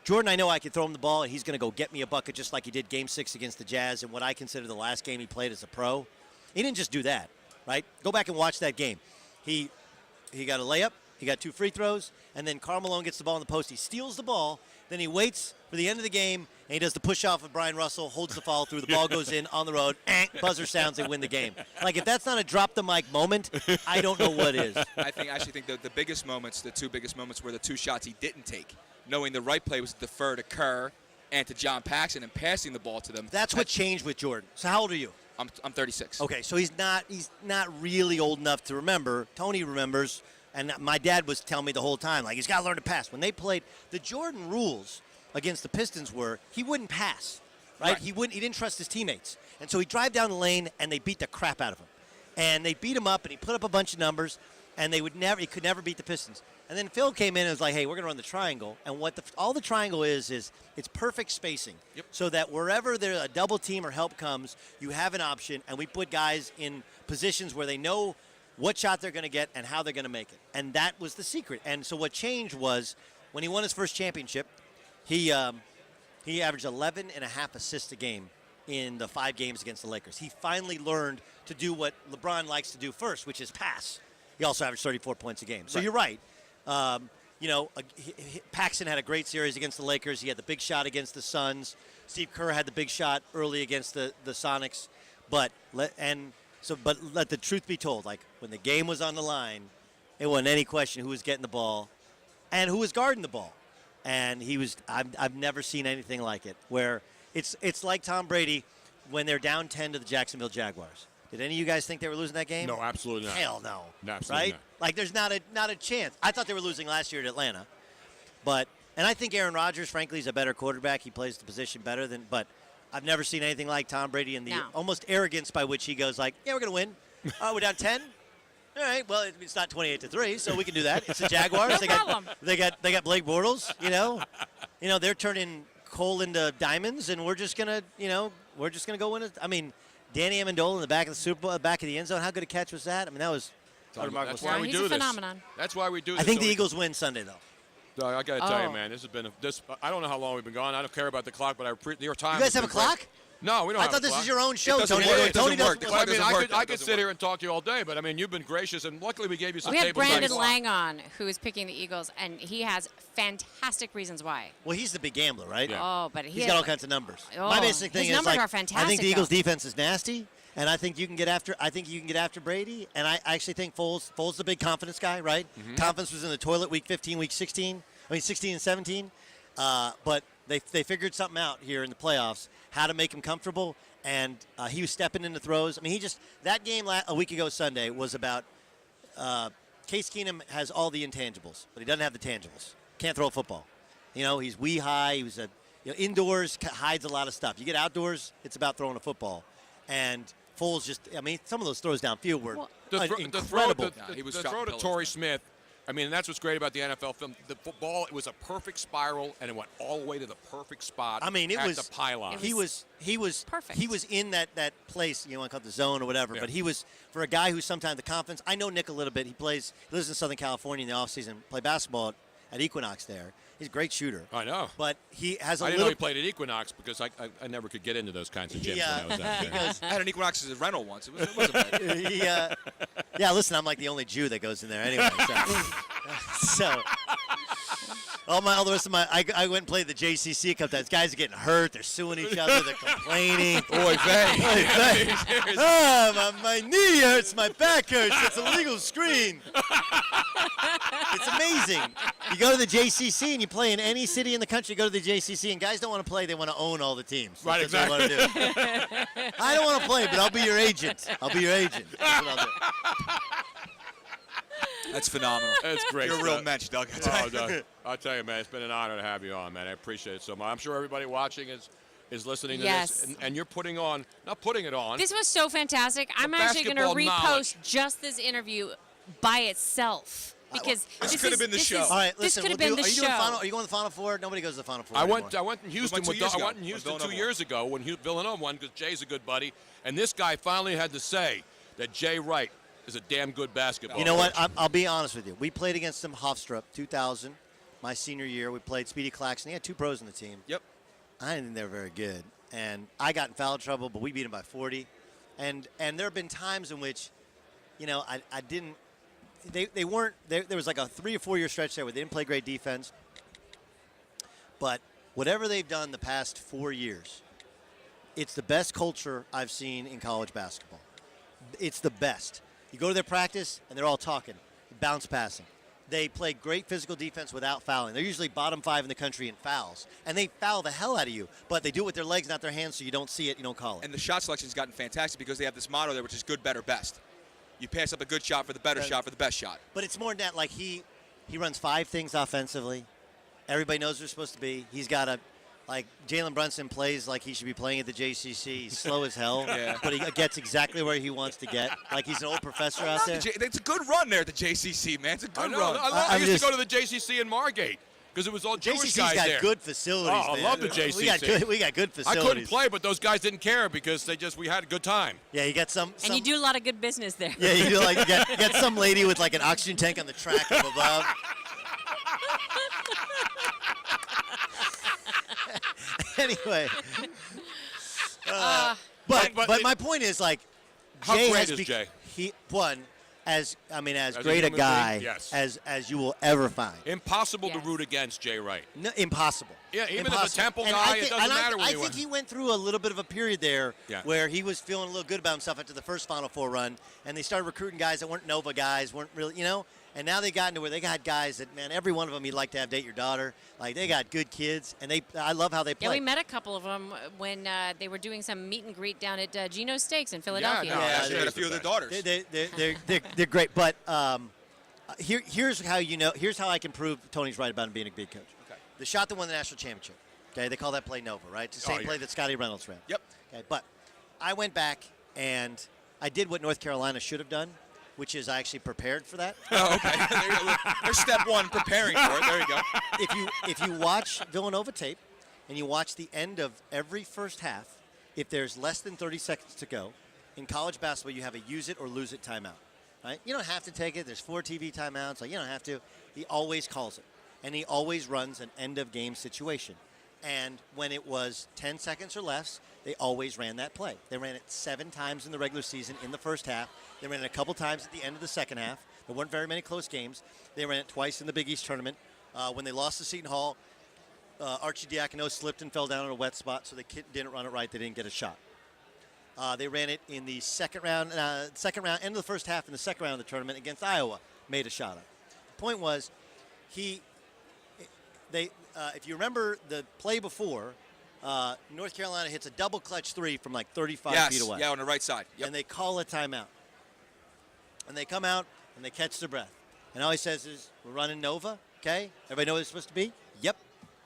Jordan, I know I can throw him the ball, and he's going to go get me a bucket just like he did Game 6 against the Jazz in what I consider the last game he played as a pro. He didn't just do that, right? Go back and watch that game. He got a layup, he got 2 free throws, and then Karl Malone gets the ball in the post. He steals the ball, then he waits for the end of the game, and he does the push-off of Brian Russell, holds the follow through, the ball goes in on the road, buzzer sounds, they win the game. Like, if that's not a drop-the-mic moment, I don't know what is. I actually think the biggest moments, the 2 biggest moments, were the 2 shots he didn't take. Knowing the right play was to defer to Kerr and to John Paxson and passing the ball to them. That's what changed with Jordan. So how old are you? I'm 36. Okay, so he's not really old enough to remember. Tony remembers, and my dad was telling me the whole time, like, he's got to learn to pass. When they played, the Jordan rules against the Pistons were he wouldn't pass, right? He didn't trust his teammates. And so he'd drive down the lane, and they beat the crap out of him. And they beat him up, and he put up a bunch of numbers, and he could never beat the Pistons. And then Phil came in and was like, hey, we're going to run the triangle. And what all the triangle is it's perfect spacing. Yep. So that wherever a double team or help comes, you have an option. And we put guys in positions where they know what shot they're going to get and how they're going to make it. And that was the secret. And so what changed was when he won his first championship, he averaged 11 and a half assists a game in the 5 games against the Lakers. He finally learned to do what LeBron likes to do first, which is pass. He also averaged 34 points a game. So you're right. Paxson had a great series against the Lakers. He had the big shot against the Suns. Steve Kerr had the big shot early against the Sonics. But let the truth be told, like when the game was on the line, it wasn't any question who was getting the ball and who was guarding the ball. And I've never seen anything like it, where it's like Tom Brady when they're down 10 to the Jacksonville Jaguars. Did any of you guys think they were losing that game? No, absolutely not. Hell no. No, absolutely right? not. Like, there's not a chance. I thought they were losing last year at Atlanta. And I think Aaron Rodgers, frankly, is a better quarterback. He plays the position better but I've never seen anything like Tom Brady and the almost arrogance by which he goes like, yeah, we're going to win. Oh, we're down 10? All right. Well, it's not 28-3, so we can do that. It's the Jaguars. No problem. They got Blake Bortles. They're turning coal into diamonds, and we're just gonna go in it. I mean, Danny Amendola in the back of the Super Bowl, back of the end zone. How good a catch was that? I mean, that was remarkable. That's why we He's do a this. phenomenon. That's why we do this. I think So the Eagles win Sunday, though. Doug, I got to tell you, Oh. man, this has been I don't know how long we've been gone. I don't care about the clock, but New York Times. You guys has have a been great. clock? No, we don't I have thought a this clock. is your own show, doesn't Tony. work. It Tony doesn't work. doesn't. The Well, I clock mean, doesn't work. I could Doesn't sit work. here and talk to you all day, but I mean, you've been gracious, and luckily we gave you some We had tables. Brandon on. Lang on, who is picking the Eagles, and he has fantastic reasons why. Well, he's the big gambler, right? Yeah. Oh, but He's got all kinds of numbers. Oh, My basic thing his is numbers like are I think fantastic, the Eagles' though. defense is nasty, and I think you can get after Brady. And I actually think Foles the big confidence guy, right? Mm-hmm. Confidence was in the toilet week 15, week 16. I mean 16 and 17. But they figured something out here in the playoffs, how to make him comfortable, and he was stepping into throws. I mean, that game a week ago Sunday was about Case Keenum has all the intangibles, but he doesn't have the tangibles. Can't throw a football. He's high. He was indoors hides a lot of stuff. You get outdoors, it's about throwing a football, and Foles some of those throws downfield were incredible. He was the dropping throw to pillows, Torrey man. Smith. I mean, that's what's great about the NFL film. The football, it was a perfect spiral, and it went all the way to the perfect spot. I mean, it at was the pylon. It He was perfect. He was in that place. You want to call it the zone or whatever. Yeah. But he was, for a guy who's sometimes the confidence. I know Nick a little bit. He lives in Southern California in the offseason. Play basketball at Equinox there. He's a great shooter. I know. But he has a I didn't little. know he played at Equinox because I never could get into those kinds of gyms when I was that kid. I had an Equinox as a rental once. It wasn't bad. Yeah, listen, I'm like the only Jew that goes in there anyway. So all the rest of I went and played the JCC a couple times. Guys are getting hurt. They're suing each other. They're complaining. Boy, Vay. My knee hurts. My back hurts. It's a legal screen. It's amazing. You go to the JCC and you play in any city in the country. You go to the JCC and guys don't want to play. They want to own all the teams. Right, That's what they want to do. I don't want to play, but I'll be your agent. That's what I'll do. That's phenomenal. That's great. You're a real stuff. mensch, Doug. Oh, Doug, I'll tell you, man, it's been an honor to have you on, man. I appreciate it so much. I'm sure everybody watching is listening to Yes. this, and you're not putting it on. This was so fantastic. I'm actually going to basketball repost knowledge. just this interview by itself because This could have been the show. All right, This listen. could have been the Are you show. doing Are you going to the Final Four? Nobody goes to the Final Four. I anymore. went in Houston 2 with years I ago went in when Houston 2 Villanova years ago when Villanova won because Jay's a good buddy, and this guy finally had to say that Jay Wright is a damn good basketball. You know what? coach. I'll be honest with you. We played against them Hofstra 2000, my senior year. We played Speedy Claxton. He had 2 pros in the team. Yep. I didn't think they were very good. And I got in foul trouble, but we beat them by 40. And there have been times in which, I didn't – they weren't – there was like a 3 or 4 year stretch there where they didn't play great defense. But whatever they've done the past 4 years, it's the best culture I've seen in college basketball. It's the best. You go to their practice, and they're all talking, bounce passing. They play great physical defense without fouling. They're usually bottom 5 in the country in fouls, and they foul the hell out of you. But they do it with their legs, not their hands, so you don't see it, you don't call it. And the shot selection's gotten fantastic because they have this motto there, which is good, better, best. You pass up a good shot for the better shot for the best shot. But it's more than that. Like he runs 5 things offensively. Everybody knows they're supposed to be. He's got a like Jalen Brunson plays like he should be playing at the JCC. He's slow as hell, but he gets exactly where he wants to get. Like he's an old professor out there. It's a good run there at the JCC, man. It's a I good know. run. I used to go to the JCC in Margate because it was all Jewish JCC's guys got there. good facilities. Oh, I man. love the JCC. We got good I facilities. couldn't play, but those guys didn't care because we had a good time. Yeah, you got some. And you do a lot of good business there. Yeah, you do you got some lady with like an oxygen tank on the track from above. Anyway, but my point is like, How Jay great has is Jay? He won as a great a human guy being, yes. as you will ever find. Impossible to Yes. root against Jay Wright. No, impossible. Yeah, even Impossible. if a Temple And guy, I it think- doesn't and matter when I you think win. he went through a little bit of a period there Yeah. where he was feeling a little good about himself after the first Final Four run, and they started recruiting guys that weren't Nova guys, weren't really, and now they got into where they got guys that, man, every one of them you'd like to have date your daughter. Like, they got good kids, and I love how they play. Yeah, we met a couple of them when they were doing some meet and greet down at Gino's Steaks in Philadelphia. no, Yeah, Jay's she had a the few of their best. daughters. They're great, but here's how here's how I can prove Tony's right about him being a big coach. Okay. The shot that won the national championship. Okay, they call that play Nova, right? It's the same yeah. play that Scotty Reynolds ran. Yep. Okay, but I went back and I did what North Carolina should have done, which is I actually prepared for that. Oh, okay. There's step one, preparing for it. There you go. If you watch Villanova tape and you watch the end of every first half, if there's less than 30 seconds to go, in college basketball you have a use it or lose it timeout. Right? You don't have to take it. There's 4 TV timeouts. So you don't have to. He always calls it. And he always runs an end-of-game situation. And when it was 10 seconds or less, they always ran that play. They ran it 7 times in the regular season in the first half. They ran it a couple times at the end of the second half. There weren't very many close games. They ran it twice in the Big East tournament. When they lost to Seton Hall, Arcidiacono slipped and fell down in a wet spot, so they didn't run it right. They didn't get a shot. They ran it in the second round, end of the first half in the second round of the tournament against Iowa, made a shot on. The point was, if you remember the play before, North Carolina hits a double clutch 3 from like 35 feet away. Yeah, on the right side. Yep. And they call a timeout. And they come out and they catch their breath. And all he says is, we're running Nova, okay? Everybody know what it's supposed to be? Yep.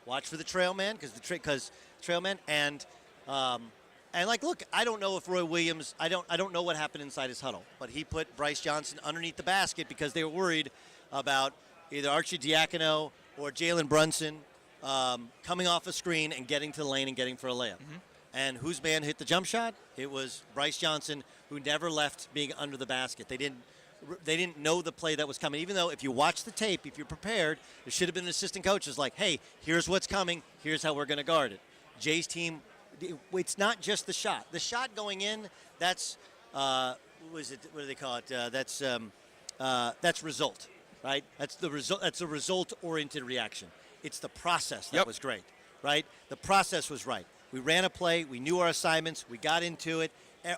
Watch for the trail man, because trail man and like, look, I don't know if Roy Williams, I don't know what happened inside his huddle, but he put Bryce Johnson underneath the basket because they were worried about either Arcidiacono or Jalen Brunson coming off a screen and getting to the lane and getting for a layup. Mm-hmm. And whose man hit the jump shot? It was Bryce Johnson, who never left being under the basket. They didn't know the play that was coming. Even though if you watch the tape, if you're prepared, there should have been an assistant coach who's like, hey, here's what's coming. Here's how we're going to guard it. Jay's team, it's not just the shot. The shot going in, that's, what do they call it? That's result, right? That's the result. That's a result-oriented reaction. It's the process that was great, right? The process was right. We ran a play. We knew our assignments. We got into it.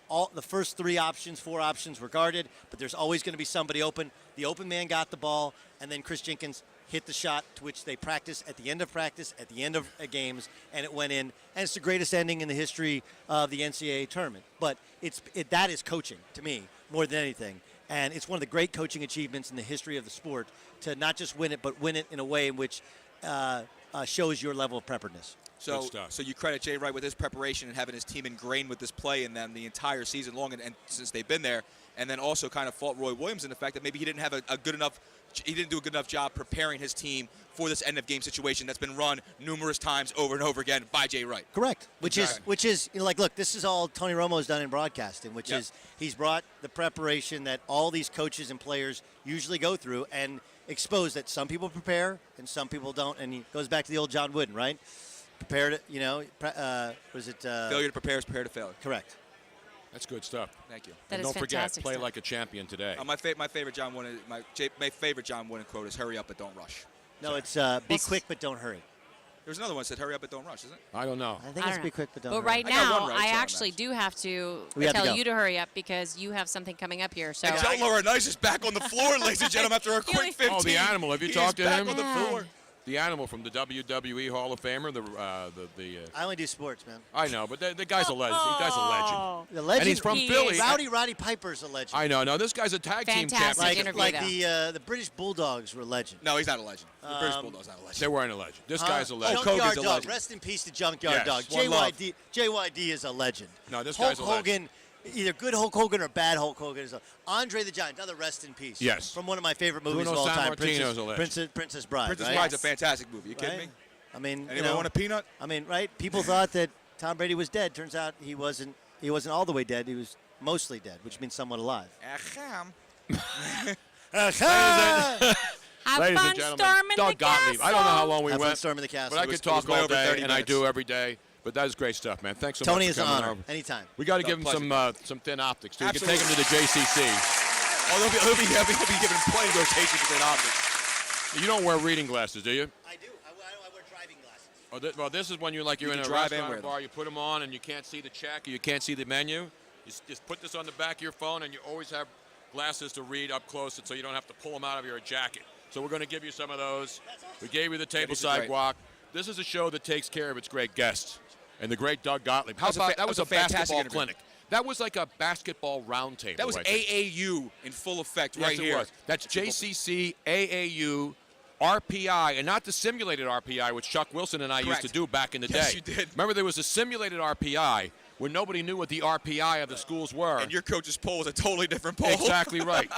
All the first 4 options were guarded, but there's always going to be somebody open. The open man got the ball, and then Chris Jenkins hit the shot, to which they practice at the end of games, and it went in. And it's the greatest ending in the history of the NCAA tournament. But that is coaching to me more than anything. And it's one of the great coaching achievements in the history of the sport to not just win it, but win it in a way in which shows your level of preparedness. So you credit Jay Wright with his preparation and having his team ingrained with this play in them the entire season long, and since they've been there, and then also kind of fault Roy Williams in the fact that maybe he didn't have he didn't do a good enough job preparing his team for this end of game situation that's been run numerous times over and over again by Jay Wright. Correct. Which is like, look, this is all Tony Romo's done in broadcasting, which is he's brought the preparation that all these coaches and players usually go through and expose that some people prepare and some people don't. And he goes back to the old John Wooden, right? Prepared, failure to prepare is prepare to failure. Correct. That's good stuff. Thank you. That and is don't forget, fantastic play stuff. like a champion today. My favorite John Wooden, my favorite John Wooden quote is "Hurry up but don't rush." No, it's be quick but don't hurry. There's another one that said "Hurry up but don't rush," isn't it? I don't know. I think it's be quick but don't But hurry. right I got now, one right, I sorry, actually Max. do have to We have to tell go. you to hurry up because you have something coming up here. So And Joe Laurinaitis is back on the floor, ladies and gentlemen, after a quick 15. Oh, the animal. Have you He talked is to back him? on the floor. The animal from the WWE Hall of Famer. I only do sports, man. I know, but the guy's a legend. The guy's a legend. The legend. And he's from He Philly. is. Roddy Piper's a legend. I know. No, this guy's a tag team Fantastic champion. interview, Like though. the British Bulldogs were a legend. No, he's not a legend. The British Bulldog's not a legend. They weren't a legend. This guy's a legend. Hulk Hogan's Junkyard a Dog. legend. Rest in peace to Junkyard Yes, Dog. one love. JYD is a legend. No, this Hulk guy's a legend. Hogan, either good Hulk Hogan or bad Hulk Hogan is a Andre the Giant. Another rest in peace. Yes. From one of my favorite movies Bruno of all time, Sammartino's a legend. Princess Bride. Princess right? Bride's a fantastic movie. You kidding Right? me? I mean, Anyone want a peanut? I mean, right? People thought that Tom Brady was dead. Turns out he wasn't. He wasn't all the way dead. He was mostly dead, which means somewhat alive. Ahem. have Ladies fun and gentlemen, storming Doug the Gottlieb. castle. I don't know how long we Have fun went, storming the castle. but I It could was talk way all over day, 30 and I minutes. do every day. But that is great stuff, man. Thanks so Tony much for is an coming honor. over. Anytime. We got to No, give him pleasure. some thin optics, too. You can Absolutely. take him to the JCC. Oh, he'll be giving plenty of rotations with that optic. You don't wear reading glasses, do you? I do. I wear driving glasses. Well, this is when you're You in can a drive and restaurant wear them. bar. You put them on, and you can't see the check, or you can't see the menu. You just put this on the back of your phone, and you always have glasses to read up close, so you don't have to pull them out of your jacket. So we're going to give you some of those. We gave you the these are tableside great. guac. This is a show that takes care of its great guests, and the great Doug Gottlieb. How That was a about fa- that was that a was a fantastic basketball interview. clinic? That was like a basketball roundtable. That was I think. AAU in full effect Yes, right it here. was. That's JCC, AAU, RPI, and not the simulated RPI, which Chuck Wilson and I used Correct. to do back in the Yes, day. you did. Remember, there was a simulated RPI when nobody knew what the RPI of the schools were. And your coach's poll was a totally different poll. Exactly right.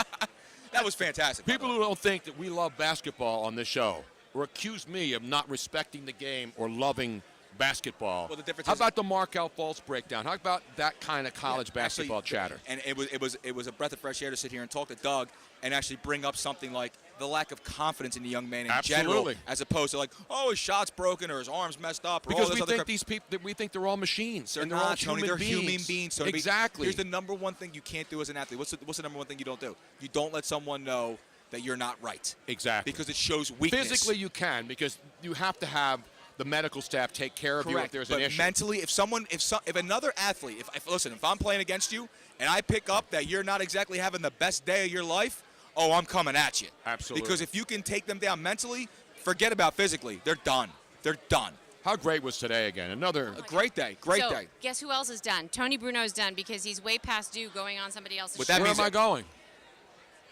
That was fantastic. People who don't think that we love basketball on this show or accuse me of not respecting the game or loving basketball. Well, the difference How is, about the Markel Fultz breakdown? How about that kind of college basketball chatter? And it was a breath of fresh air to sit here and talk to Doug and actually bring up something like the lack of confidence in the young man in general, as opposed to like, oh, his shot's broken or his arm's messed up. Or Because all this we other think crap. these people, we think they're all machines. They're and they're not, all Tony. human They're beings. human beings. Tony. Exactly. Here's the number one thing you can't do as an athlete. What's the number one thing you don't do? You don't let someone know that you're not right. Exactly. Because it shows weakness. Physically, you can, because you have to have the medical staff take care of you if there's an issue. But mentally, if another athlete, if I'm playing against you and I pick up that you're not exactly having the best day of your life, oh, I'm coming at you. Absolutely. Because if you can take them down mentally, forget about physically. They're done. They're done. How great was today again? Another great day. Great so, day. Guess who else is done? Tony Bruno's done because he's way past due going on somebody else's But show. that Where means am I going?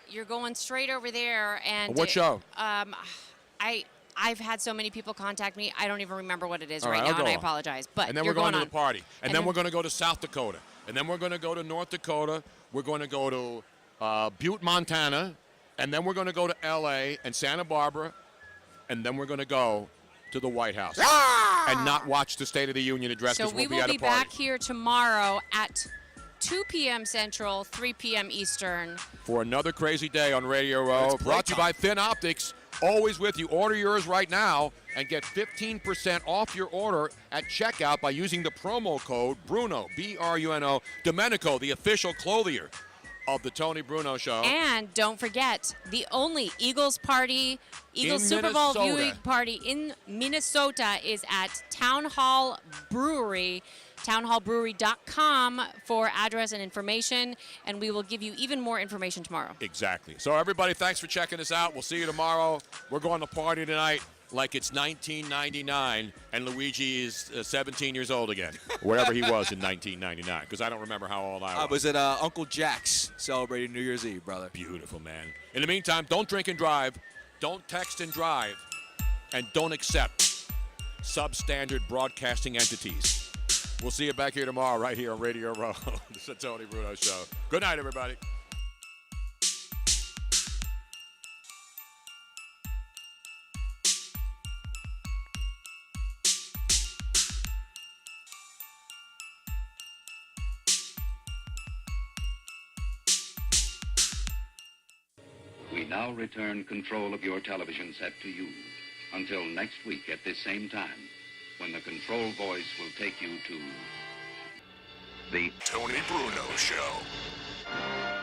You're going straight over there. And What show? I've had so many people contact me. I don't even remember what it is All right right, now, I'll and go I on. apologize. But And then you're we're going to on. the party. And then then we're going to go to South Dakota. And then we're going to go to North Dakota. We're going to go to Butte, Montana. And then we're going to go to L.A. and Santa Barbara. And then we're going to go to the White House and not watch the State of the Union address So because we we'll be will at a be party. back here tomorrow at 2 p.m. Central, 3 p.m. Eastern. For another crazy day on Radio Row. It's Brought to you by playtime. Thin Optics. Always with you. Order yours right now and get 15% off your order at checkout by using the promo code Bruno, B-R-U-N-O, Domenico, the official clothier of the Tony Bruno Show. And don't forget, the only Eagles party, Eagles In Super Bowl Minnesota. viewing party in Minnesota is at Town Hall Brewery. townhallbrewery.com for address and information, and we will give you even more information tomorrow. Exactly. So everybody, thanks for checking us out. We'll see you tomorrow. We're going to party tonight like it's 1999 and Luigi is 17 years old again, wherever he was in 1999, because I don't remember how old I was. I was at Uncle Jack's celebrating New Year's Eve, brother. Beautiful, man. In the meantime, don't drink and drive, don't text and drive, and don't accept substandard broadcasting entities. We'll see you back here tomorrow right here on Radio Row. This is the Tony Bruno Show. Good night, everybody. We now return control of your television set to you until next week at this same time, when the control voice will take you to the Tony Bruno Show.